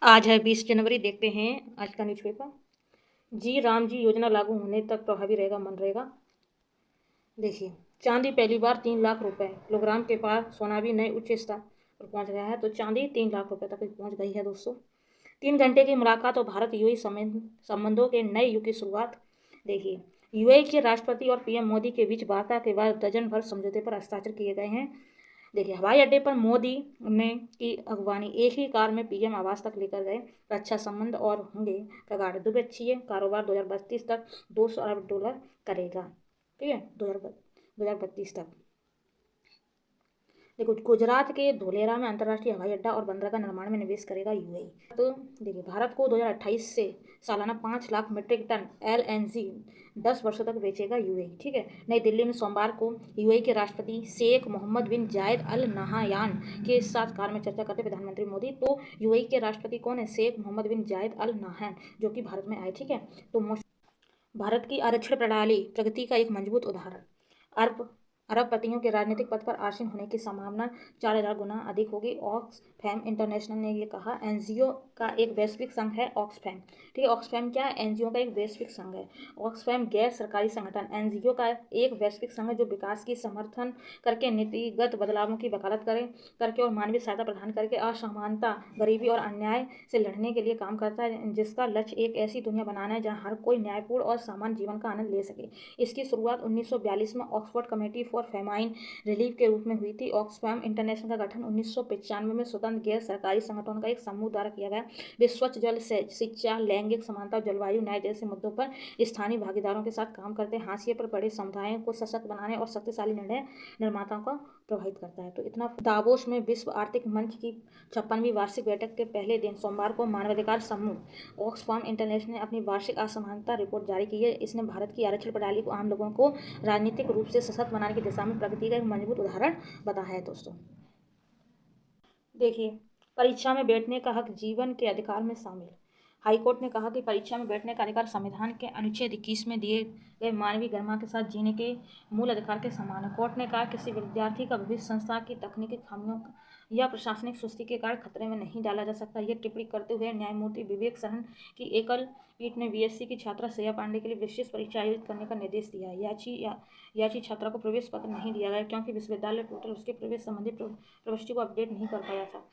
आज है 20 जनवरी। देखते हैं आज का न्यूज़पेपर। जी राम जी योजना लागू होने तक प्रभावी रहेगा मनरेगा। देखिए, चांदी पहली बार 3 लाख रुपए, किलोग्राम के पार सोना भी नए उच्च स्तर पर पहुंच गया है। तो चांदी 3 लाख रुपए तक पहुंच गई है दोस्तों। 3 घंटे की मुलाकात और भारत यूएई संबंधों के नए युग की शुरुआत। देखिए, यूएई के राष्ट्रपति और पीएम मोदी के बीच वार्ता के बाद दर्जन भर समझौते पर हस्ताक्षर किए गए हैं। देखिए, हवाई अड्डे पर मोदी ने की अगवानी, एक ही कार में पीएम आवास तक लेकर गए। अच्छा संबंध और होंगे प्रगाढ़। द्विपक्षीय कारोबार 2032 तक $200 अरब करेगा। ठीक है, 2032 तक। देखो, गुजरात के धोलेरा में अंतर्राष्ट्रीय हवाई अड्डा और बंदरगाह निर्माण में निवेश करेगा यूएई। तो देखिए, भारत को 2028 से सालाना 5 लाख मीट्रिक टन एलएनजी 10 वर्षों तक बेचेगा यूएई। ठीक है। नई दिल्ली में सोमवार को यूएई के राष्ट्रपति शेख मोहम्मद बिन जायद अल नहायान के साथ कार में चर्चा करते प्रधानमंत्री मोदी। तो यूएई के राष्ट्रपति कौन है? शेख मोहम्मद बिन जायद अल नहायान, जो कि भारत में आए। ठीक है। तो भारत की आरक्षण प्रणाली प्रगति का एक मजबूत उदाहरण। अरब अरबपतियों के राजनीतिक पद पर आसीन होने की संभावना 4,000 गुना अधिक होगी। ऑक्सफैम इंटरनेशनल ने ये कहा। एनजीओ का एक वैश्विक संघ है ऑक्सफैम। ठीक है, ऑक्सफैम क्या है? एनजीओ का एक वैश्विक संघ है। ऑक्सफैम गैर सरकारी संगठन एनजीओ का एक वैश्विक संघ है जो विकास की समर्थन करके, नीतिगत बदलावों की वकालत करके और मानवीय सहायता प्रदान करके असमानता, गरीबी और अन्याय से लड़ने के लिए काम करता है, जिसका लक्ष्य एक ऐसी दुनिया बनाना है जहां हर कोई न्यायपूर्ण और समान जीवन का आनंद ले सके। इसकी शुरुआत 1942 में Oxford committee for famine relief के रूप में हुई थी। ऑक्सफैम इंटरनेशनल का गठन 1995 में स्वतंत्र गैर सरकारी संगठनों का एक समूह द्वारा किया गया। वे स्वच्छ जल, शिक्षा, लैंगिक समानता और जलवायु न्याय जैसे मुद्दों पर स्थानीय भागीदारों के साथ काम करते हैं। हाशिए पर पड़े समुदायों को सशक्त बनाने और शक्तिशाली निर्णय निर्माताओं को प्रभावित करता है। तो इतना। दावोस में विश्व आर्थिक मंच की 56वीं वार्षिक बैठक के पहले दिन सोमवार को मानवाधिकार समूह ऑक्सफैम इंटरनेशनल ने अपनी वार्षिक असमानता रिपोर्ट जारी की है। इसने भारत की आरक्षण प्रणाली को आम लोगों को राजनीतिक रूप से सशक्त बनाने की दिशा में प्रगति का एक मजबूत उदाहरण बताया है दोस्तों। देखिए, परीक्षा में बैठने का हक जीवन के अधिकार में शामिल। हाईकोर्ट ने कहा कि परीक्षा में बैठने का अधिकार संविधान के अनुच्छेद 21 में दिए गए मानवीय गरिमा के साथ जीने के मूल अधिकार के समान है। कोर्ट ने कहा कि किसी विद्यार्थी का भविष्य संस्था की तकनीकी खामियों या प्रशासनिक सुस्ती के कारण खतरे में नहीं डाला जा सकता। यह टिप्पणी करते हुए न्यायमूर्ति विवेक सहन की एकल पीठ ने बीएससी की छात्रा श्रेया पांडे के लिए विशेष परीक्षा आयोजित करने का निर्देश दिया है। याची छात्रा को प्रवेश पत्र नहीं दिया गया क्योंकि विश्वविद्यालय पोर्टल उसके प्रवेश संबंधी प्रविष्टि को अपडेट नहीं कर पाया था।